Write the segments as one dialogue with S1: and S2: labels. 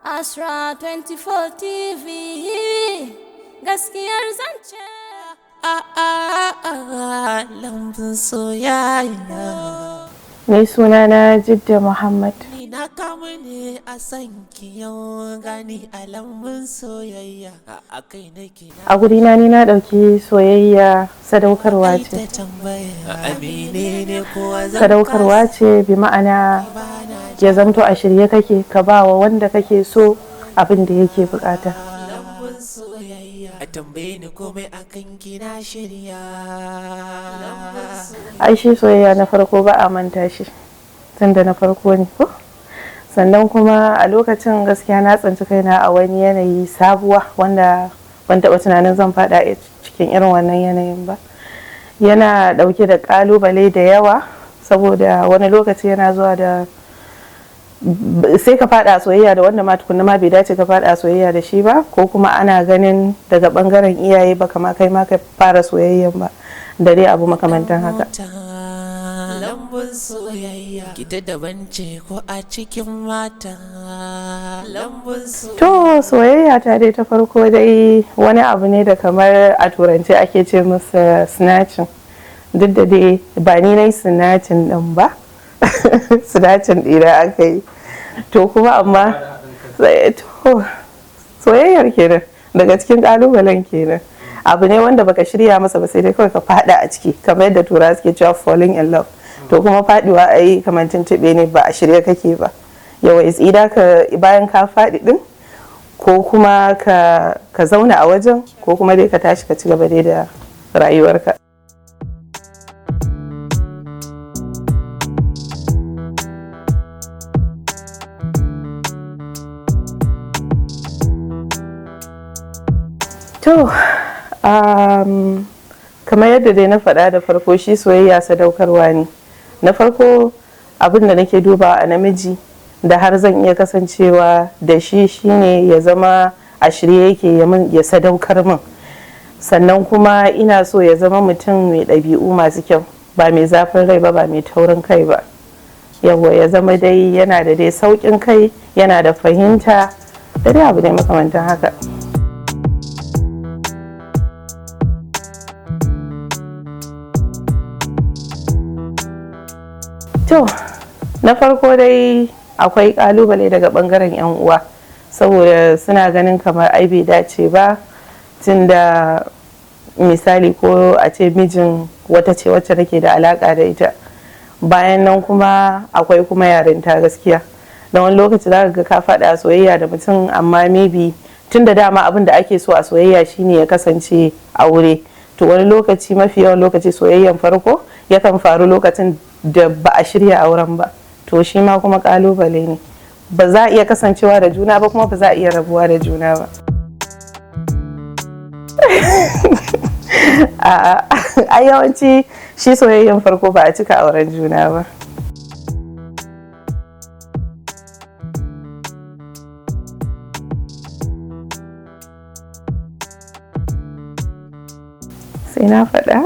S1: Asra 24 TV gaskiyar zance.
S2: Lambun Soyayya.
S3: Mai suna na Jidda Muhammad.
S2: Ni na kamu ne a sanki yau gani a lambun soyayya. A kai nake
S3: A gurina ni na ɗauki soyayya sadaukarwa ce. Sadaukarwa ce bi ma'ana ya zamto a shirye kake ka ba wa wanda kake so abin da yake bukata.
S2: A tambaye ni komai akan kina shirya.
S3: Ai shi soyayya na farko ba a manta shi tunda na farko ne ko? Sannan kuma a lokacin gaskiya na tsinci kaina a wani yanayi sabuwa wanda ban taɓa tunanin zan faɗa cikin irin wannan yanayin ba. Yana ɗauke da ƙalubale da yawa saboda wani lokaci yana zuwa da sai ka faɗa soyayya da wanda ma tukunna ma bai dace ka faɗa soyayya da shi ba, ko kuma ana ganin daga ɓangaren iyaye ba kama kai ma ka fara soyayyan ba da dai abu makamantan haka.
S2: Lambun soyayya gida daban ce ko a cikin mata. Lambun soyayya.
S3: To soyayya ta dai ta farko dai wani abu ne da kamar a turance ake ce masa snatching, duk da dai ba ni na yi snatching din ba snatching ɗina aka yi, to kuma amma to soyayyar kenan daga cikin ƙalubalen kenan. Abu ne wanda baka shirya masa ba sai dai kawai ka fada a ciki, kamar yadda turawa suke cewa falling in love. To kuma faduwa ai kamar tuntube ne, ba a shirye kake ba. Yawa is ida ka bayan ka fadi din ko kuma ka zauna a wajen ko kuma dai ka tashi ka ci gaba dai da rayuwarka. To kamar yadda dai na faɗa da farko, shi soyayya sadaukarwa ne. Na farko abin da nake duba a namiji da har zan iya kasancewa da shi shine ya zama a shirye yake ya sadaukar min, sannan kuma ina so ya zama mutum mai ɗabi'u masu kyau, ba mai zafin rai ba, ba mai taurin kai ba. Yawwa ya zama dai yana da dai sauƙin kai, yana da fahimta da dai abu ne makamantan haka. To, na farko dai akwai kalubale daga bangaren 'yan uwa saboda suna ganin kamar ai bai dace ba, tunda misali ko a ce mijin wata ce wacce nake da alaka da ita. Bayan nan kuma akwai kuma yarinta gaskiya, da wani lokaci za ga ka faɗa soyayya da mutum amma maybe tunda dama abin da ake so a soyayya shine ya kasance aure, to wani lokaci mafi yawan lokaci soyayyan farko yakan faru lokacin da ba a shirya auren ba, to shi ma kuma kalubale ne. Ba za a iya kasancewa da juna ba kuma ba za a iya rabuwa da juna ba. A yawanci shi soyayyen farko ba a cika auren juna ba. Sai na faɗa.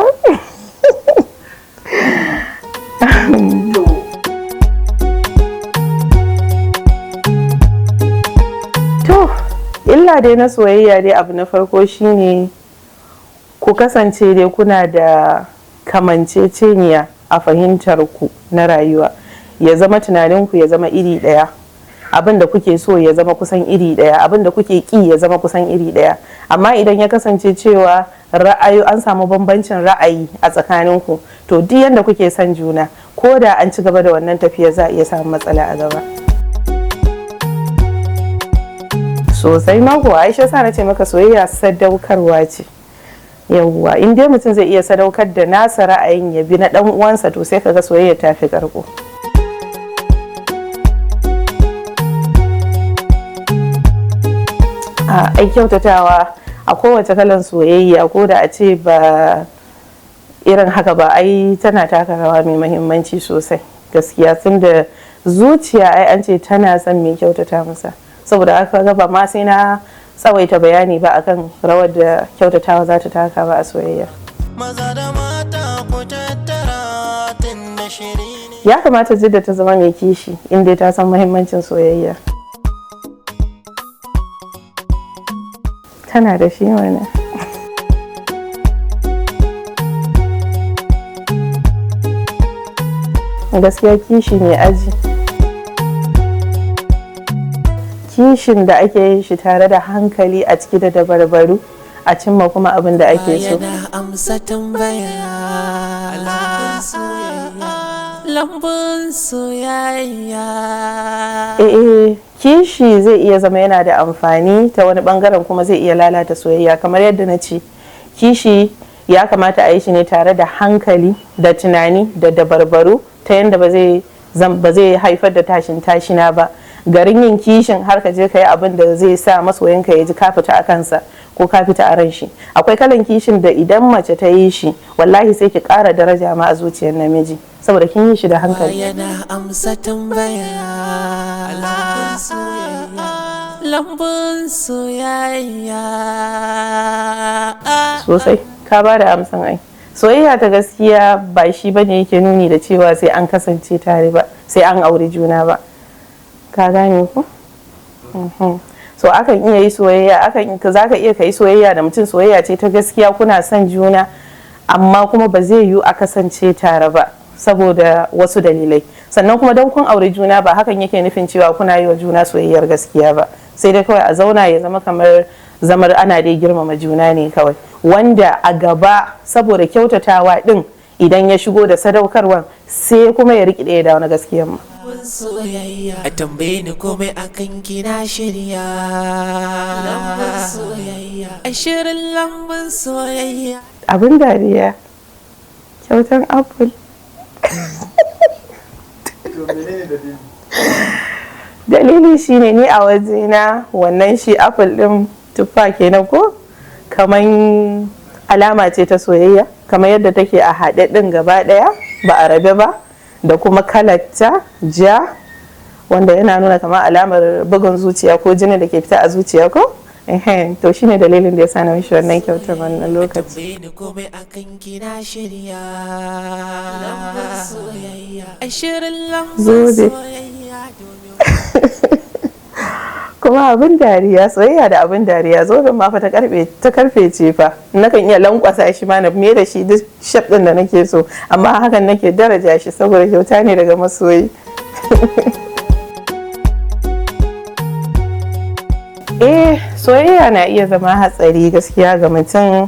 S3: To, illa dai na soyayya dai abu na farko shine ku kasance dai kuna da kamanceceniya a fahimtar ku na rayuwa, ya zama tunaninku ya zama iri ɗaya, abin da kuke so ya zama kusan iri ɗaya, abin da kuke ƙi ya zama kusan iri ɗaya. Amma idan ya kasance cewa an samu bambancin ra'ayi a tsakaninku, to duk yadda kuke son juna, ko da an ci gaba da wannan tafiya za a iya samun matsala a gaba. Sosai mako, Aisha sa na ce maka soyayya sadaukarwa ce. Yawwa in dai mutum zai iya sadaukar da nasa ra'ayin ya bi na dan uwansa, to sai kaga soyayya ta fi karko. Ai kyautatawa a kowace kalan soyayya, ko da a ce ba irin haka ba, ai tana taka rawa mai mahimmanci sosai gaskiya, tunda zuciya ai an ce tana son mai kyautata masa. Saboda aka ga ba ma sai na tsawaita bayani ba akan rawar da kyautatawa za ta taka ba a soyayya.
S2: Maza da mata ku tattara tun da shiri ne.
S3: ya kamata jidda ta zama mai kishi inda ta san muhimmancin soyayya. Tana da shi mana. Gaskiya kishi ne aji. Kishin da ake yin shi tare da hankali a ciki da dabarbaru a cimma kuma abin da ake so.
S2: Yana amsa tambaya. Lambun soyayya.
S3: Kishi zai iya zama yana da amfani ta wani bangaren kuma zai iya lalata soyayya, kamar yadda na ce kishi ya kamata a yi shi ne tare da hankali da tunani da dabarbaru ta yadda ba zai haifar da tashin tashina ba. Garin yin kishin har ka je ka yi abin da zai sa masoyinka ya ji ka fita a kansa ko ka fita a ran shi. Akwai kalan kishin da idan mace ta yi shi wallahi sai ki ƙara daraja ma a zuciyar namiji saboda kin yi shi da hankali.
S2: Yana amsa tambaya. Lambun soyayya.
S3: Sosai ka ba da amsan ai. Soyayya ta gaskiya ba shi bane yake nuni da cewa sai an kasance tare ba, sai an aure juna ba. Ka gane ku? So akan iya yi soyayya, za ka iya kai soyayya da mutum, soyayya ce ta gaskiya kuna son juna amma kuma ba zai yiwu a kasance tare ba saboda wasu dalilai. Sannan kuma don kun aure juna ba hakan yake nufin cewa kuna yi wa juna soyayyar gaskiya ba, sai dai kawai a zauna ya zama kamar zamar ana dai girmama juna ne kawai, wanda a gaba saboda kyautatawa din idan ya shigo da sadaukarwan sai kuma ya riƙe ɗaya da wani gaskiyan ma.
S2: Soyayya a tambaye ni komai akan kina shirya. Lambun soyayya a shirin lambun soyayya.
S3: Abin dariya kyautan apple. Dalili shine ni a wajena wannan shi apple din tuffa kenan ko kaman alama ce ta soyayya, kamar yadda take a haɗe din gaba ɗaya ba a rabe ba, da kuma kalarta ja wanda yana nuna kamar alamar bugun zuciya ko jini da ke fita a zuciya ko to shine dalilin da ya sa na mishi wannan kyautar wannan lokaci. Zobe. Kuma abin dariya, soyayya da abin dariya, zoben ma fa ta karfe ce fa, nakan iya lankwasa shi ma na me da shi duk shaf din da nake so, amma hakan nake daraja shi saboda kyauta ne daga masoyi. Soyayya na iya zama hatsari gaskiya ga mutum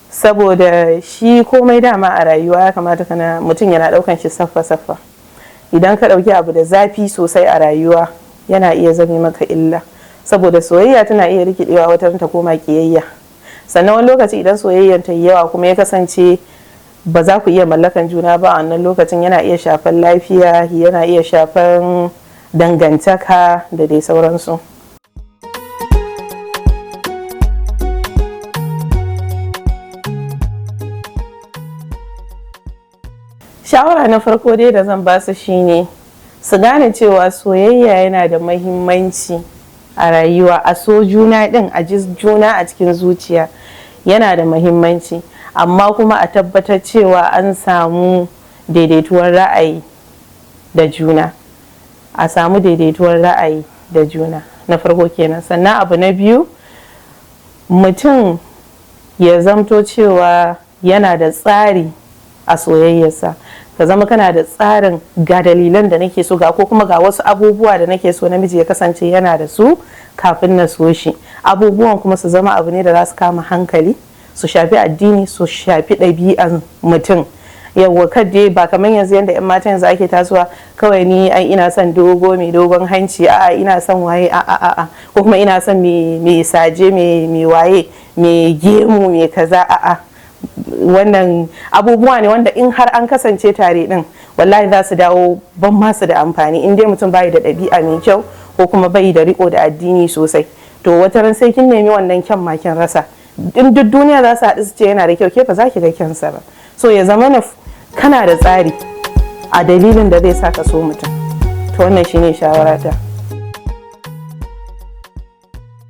S3: saboda shi komai dama a rayuwa ya kamata mutum yana daukan shi saffa-saffa. Idan ka dauki abu da zafi sosai a rayuwa yana iya zame maka illa, saboda soyayya tana iya rikidewa wata ta koma kiyayya. Sannan wani lokaci idan soyayyar ta yi yawa kuma ya kasance ba za ku iya mallakan juna ba a wannan lokacin, yana iya shafan lafiya, yana iya shafan dangantaka da dai sauransu. Shawara na farko dai da zan ba su shine su gane cewa soyayya yana da mahimmanci a rayuwa, a so juna din, a ji juna a cikin zuciya yana da mahimmanci, amma kuma a tabbatar cewa an samu daidaituwar ra'ayi da juna, a samu daidaituwar ra'ayi da juna na farko kenan. Sannan abu na biyu, mutum ya zamto cewa yana da tsari a soyayyarsa, ka zama kana da tsarin ga dalilan da nake so, ga ko kuma ga wasu abubuwa da nake so namiji ya kasance yana da su kafin na so shi. Abubuwan kuma su zama abu ne da za su kama hankali, su shafi addini, su shafi ɗabi'an mutum. Yawwa kadai ba kamar yanzu yadda 'yan mata yanzu ake tasowa kawai ni ina son dogo mai dogon hanci, a'a ina son waye, a'a ko kuma ina son mai saje mai waye, mai gemu mai kaza, a'a. Wannan abubuwa ne wanda in har an kasance tare din wallahi za su dawo ban masu da amfani in dai mutum bai da ɗabi'a mai kyau ko kuma bai da riko da addini sosai. To wata ran sai kin nemi wannan kyan ma kin rasa, in duk duniya za su haɗu su ce yana da kyau, ke fa za ki ga kyansa ba. So ya zama kana da tsari a dalilin da zai sa ka so mutum. To wannan shine shawarata.